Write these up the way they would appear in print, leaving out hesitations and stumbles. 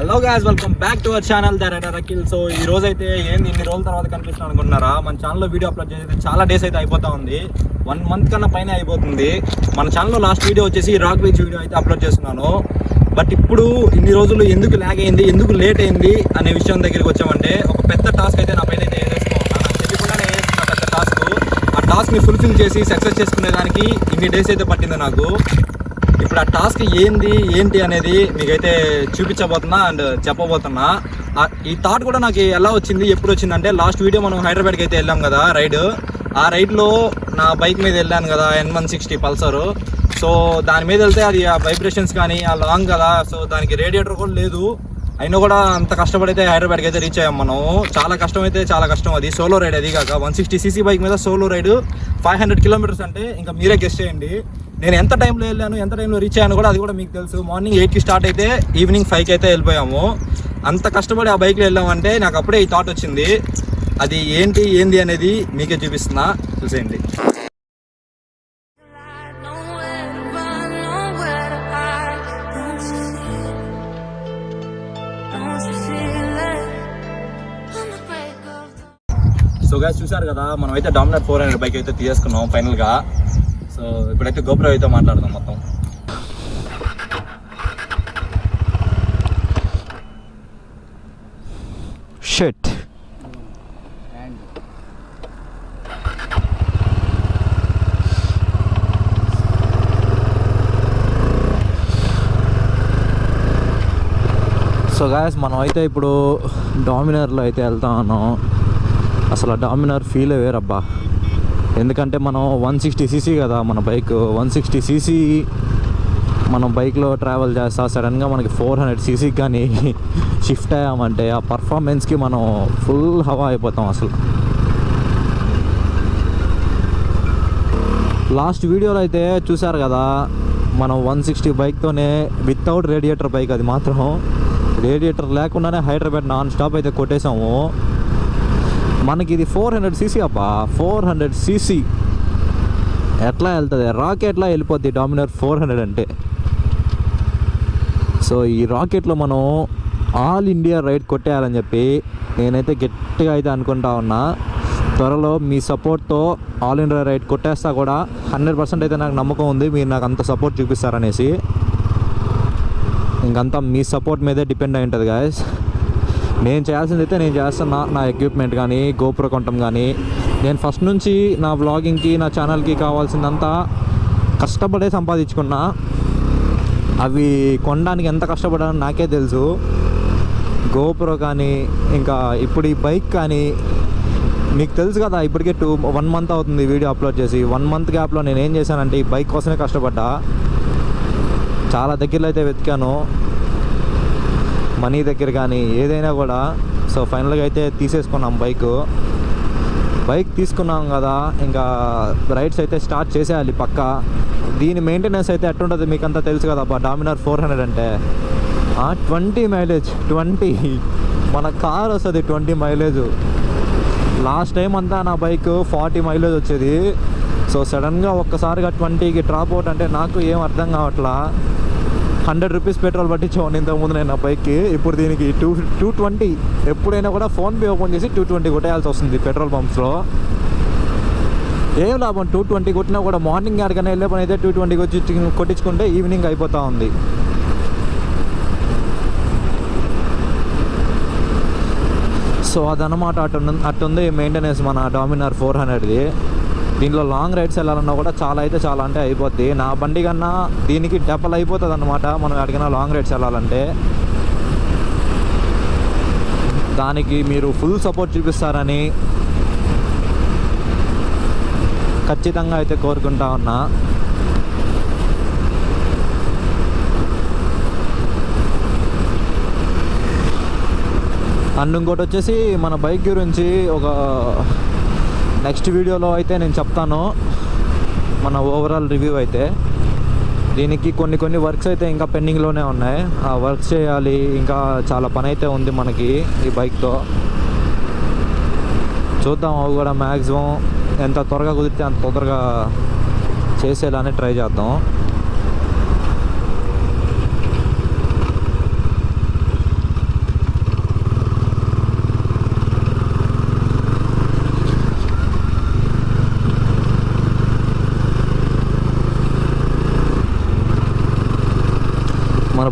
Hello guys, welcome back to our channel the rider Akhil. So ఈ రోజు అయితే ఏంది ఇన్ని రోజుల తర్వాత కనిపిస్తున్నాను అనుకుంటున్నారా? మన ఛానల్లో వీడియో అప్లోడ్ చేసి చాలా డేస్ అయితే అయిపోతా ఉంది. 1 మంత్ కన్నా పైన అయిపోతుంది. మన ఛానల్లో లాస్ట్ వీడియో వచ్చేసి రాక్ బీచ్ వీడియో అయితే అప్లోడ్ చేస్తున్నాను. బట్ ఇప్పుడు ఇన్ని రోజులు ఎందుకు ల్యాగ్ అయింది, ఎందుకు లేట్ అయింది అనే విషయం దగ్గరికి వచ్చామంటే, ఒక పెద్ద టాస్క్ అయితే నా పైన అయితే వేసేస్తూ ఉన్నాను. నాకు తెలియకుండానే నా పెద్ద టాస్క్. ఆ టాస్క్ని ఫుల్ఫిల్ చేసి సక్సెస్ చేసుకునేదానికి ఇన్ని డేస్ అయితే పట్టింది నాకు. ఇప్పుడు ఆ టాస్క్ ఏంటి అనేది మీకైతే చూపించబోతున్నా అండ్ చెప్పబోతున్నా. ఈ థాట్ కూడా నాకు ఎలా వచ్చింది, ఎప్పుడు వచ్చిందంటే, లాస్ట్ వీడియో మనం హైదరాబాద్కి అయితే వెళ్ళాం కదా రైడ్. ఆ రైడ్లో నా బైక్ మీద వెళ్ళాను కదా, N160 పల్సర్. సో దాని మీద వెళ్తే అది ఆ వైబ్రేషన్స్ కానీ ఆ లాంగ్ కదా, సో దానికి రేడియేటర్ కూడా లేదు. అయినా కూడా అంత కష్టపడితే హైదరాబాద్కి అయితే రీచ్ అయ్యాం మనం. చాలా కష్టం అది సోలో రైడ్. అది కాక 160cc బైక్ మీద సోలో రైడ్ 500 కిలోమీటర్స్ అంటే ఇంకా మీరే గెస్ చేయండి. నేను ఎంత టైంలో వెళ్ళాను, ఎంత టైంలో రీచ్ అయ్యాను కూడా అది కూడా మీకు తెలుసు. మార్నింగ్ 8కి స్టార్ట్ అయితే ఈవినింగ్ 5కి అయితే వెళ్ళిపోయాము. అంత కష్టపడి ఆ బైక్లో వెళ్ళామంటే నాకు అప్పుడే ఈ థాట్ వచ్చింది. అది ఏంది అనేది మీకే చూపిస్తున్నా, చూసేయండి. సో గైస్, చూసారు కదా, మనం అయితే డామినర్ 400 బైక్ అయితే తీసుకున్నాం ఫైనల్గా. సో ఇప్పుడైతే గోప్రో అయితే మాట్లాడదాం మొత్తం. షిట్. సో గైస్, మనం అయితే ఇప్పుడు డామినర్లో అయితే వెళ్తా ఉన్నాం. అసలు డామినర్ ఫీల్ వేరబ్బా. ఎందుకంటే మనం 160cc కదా మన బైక్. 160cc మనం బైక్లో ట్రావెల్ చేస్తా సడన్గా మనకి 400cc కానీ షిఫ్ట్ అయ్యామంటే ఆ పర్ఫార్మెన్స్కి మనం ఫుల్ హవా అయిపోతాం అసలు. లాస్ట్ వీడియోలో అయితే చూసారు కదా, మనం 160 బైక్తోనే వితౌట్ రేడియేటర్ బైక్. అది మాత్రం రేడియేటర్ లేకుండానే హైదరాబాద్ నాన్ స్టాప్ అయితే కొట్టేసాము. మనకి ఇది 400cc అబ్బా. 400cc ఎట్లా వెళ్తుంది? రాకెట్లా వెళ్ళిపోద్ది డామినర్ 400 అంటే. సో ఈ రాకెట్లో మనం ఆల్ ఇండియా రైడ్ కొట్టేయాలని చెప్పి నేనైతే గట్టిగా అయితే అనుకుంటా ఉన్నా. త్వరలో మీ సపోర్ట్తో ఆల్ ఇండియా రైడ్ కొట్టేస్తా కూడా. 100% అయితే నాకు నమ్మకం ఉంది మీరు నాకు అంత సపోర్ట్ చూపిస్తారనేసి. ఇంకంతా మీ సపోర్ట్ మీదే డిపెండ్ అయి ఉంటుంది గాయస్. నేను చేయాల్సింది అయితే నేను చేస్తున్నా. నా ఎక్విప్మెంట్ కానీ గోప్రో కొనటం కానీ, నేను ఫస్ట్ నుంచి నా వ్లాగింగ్కి నా ఛానల్కి కావాల్సిందంతా కష్టపడే సంపాదించుకున్నా. అవి కొనడానికి ఎంత కష్టపడానో నాకే తెలుసు. గోప్రో కానీ ఇంకా ఇప్పుడు ఈ బైక్ కానీ మీకు తెలుసు కదా. ఇప్పటికే 1 మంత్ అవుతుంది వీడియో అప్లోడ్ చేసి. 1 మంత్ గ్యాప్లో నేను ఏం చేశానంటే ఈ బైక్ కోసమే కష్టపడ్డా. చాలా దగ్గరలో అయితే వెతికాను, మనీ దగ్గర కానీ ఏదైనా కూడా. సో ఫైనల్గా అయితే తీసేసుకున్నాం బైక్ తీసుకున్నాం కదా, ఇంకా రైడ్స్ అయితే స్టార్ట్ చేసేయాలి పక్కా. దీని మెయింటెనెన్స్ అయితే ఎట్టుంటుంది మీకు అంతా తెలుసు కదా డామినర్ 400 అంటే 20 మైలేజ్. 20 మన కార్ వస్తుంది 20 మైలేజ్. లాస్ట్ టైం అంతా నా బైక్ 40 మైలేజ్ వచ్చేది. సో సడన్గా ఒక్కసారిగా 20కి డ్రాప్ అవుట్ అంటే నాకు ఏం అర్థం కావట్లా. 100 రూపీస్ పెట్రోల్ పట్టించాను ఇంతకుముందు నేను నా బైక్కి. ఇప్పుడు దీనికి 220. ఎప్పుడైనా కూడా ఫోన్పే ఓపెన్ చేసి 220 కొట్టేయాల్సి వస్తుంది పెట్రోల్ పంప్స్లో. ఏం లాభం 220 కొట్టినా కూడా. మార్నింగ్ ఎక్కడికైనా వెళ్ళే పని అయితే 220 కొట్టించుకుంటే ఈవినింగ్ అయిపోతూ ఉంది. సో అదనమాట. అట్టుంది మెయింటెనెన్స్ మన డామినర్ 400ది. దీనిలో లాంగ్ రైడ్స్ వెళ్ళాలన్నా కూడా చాలా అంటే అయిపోద్ది. నా బండి కన్నా దీనికి డబల్ అయిపోతుంది అన్నమాట మనం ఎక్కడికైనా లాంగ్ రైడ్స్ వెళ్ళాలంటే. దానికి మీరు ఫుల్ సపోర్ట్ చూపిస్తారని ఖచ్చితంగా అయితే కోరుకుంటా ఉన్నా. అండ్ ఇంకోటి వచ్చేసి మన బైక్ గురించి ఒక నెక్స్ట్ వీడియోలో అయితే నేను చెప్తాను మన ఓవరాల్ రివ్యూ అయితే. దీనికి కొన్ని వర్క్స్ అయితే ఇంకా పెండింగ్లోనే ఉన్నాయి. ఆ వర్క్స్ చేయాలి, ఇంకా చాలా పని అయితే ఉంది మనకి ఈ బైక్తో. చూద్దాం, అవి కూడా మ్యాక్సిమం ఎంత త్వరగా కుదిరితే అంత తొందరగా చేసేలానే ట్రై చేద్దాం.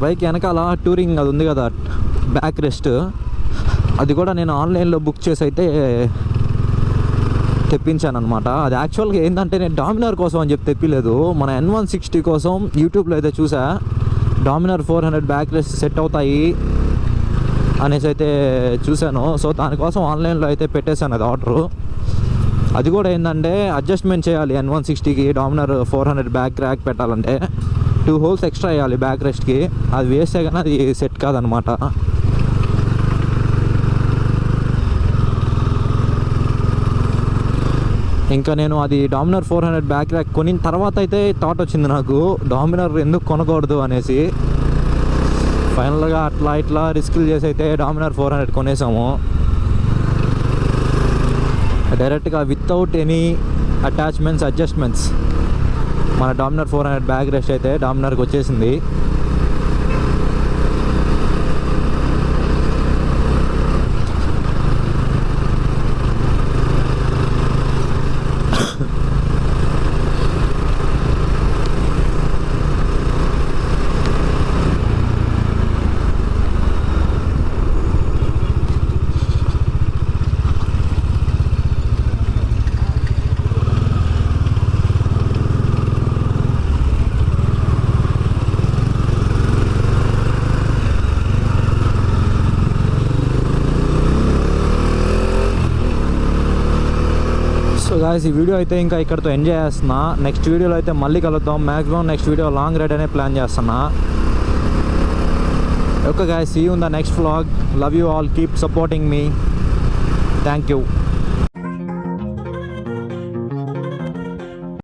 బైక్ వెనకాల టూరింగ్ అది ఉంది కదా, బ్యాక్ రెస్ట్, అది కూడా నేను ఆన్లైన్లో బుక్ చేసి అయితే తెప్పించాను అనమాట. అది యాక్చువల్గా ఏంటంటే నేను డామినార్ కోసం అని చెప్పి తెప్పిలేదు, మన N160 కోసం యూట్యూబ్లో అయితే చూసా, డామినార్ 400 బ్యాక్ రెస్ట్ సెట్ అవుతాయి అనేసి అయితే చూశాను. సో దానికోసం ఆన్లైన్లో అయితే పెట్టేశాను అది ఆర్డరు. అది కూడా ఏంటంటే అడ్జస్ట్మెంట్ చేయాలి N160కి డామినార్ 400 బ్యాక్ ర్యాక్ పెట్టాలంటే 2 హోల్స్ ఎక్స్ట్రా వేయాలి బ్యాక్ రెస్ట్కి. అది వేస్తే కానీ అది సెట్ కాదనమాట. ఇంకా నేను అది డామినార్ 400 బ్యాక్ ర్యాక్ కొనిన తర్వాత అయితే థాట్ వచ్చింది నాకు, డామినార్ ఎందుకు కొనకూడదు అనేసి. ఫైనల్గా అట్లా ఇట్లా రిస్కులు చేసి అయితే డామినార్ 400 కొనేసాము డైరెక్ట్గా వితౌట్ ఎనీ అటాచ్మెంట్స్ అడ్జస్ట్మెంట్స్. మన డామినార్ 400 బ్యాక్ రెస్ట్ అయితే డామినార్కి వచ్చేసింది. సో గాయ్స్, ఈ వీడియో అయితే ఇంకా ఇక్కడితో ఎంజాయ్ చేస్తున్నా. నెక్స్ట్ వీడియోలో అయితే మళ్ళీ కలుద్దాం. Maximum next video long ride అనే ప్లాన్ చేస్తున్నా. Okay guys, see you in the next vlog. Love you all, keep supporting మీ. Thank you.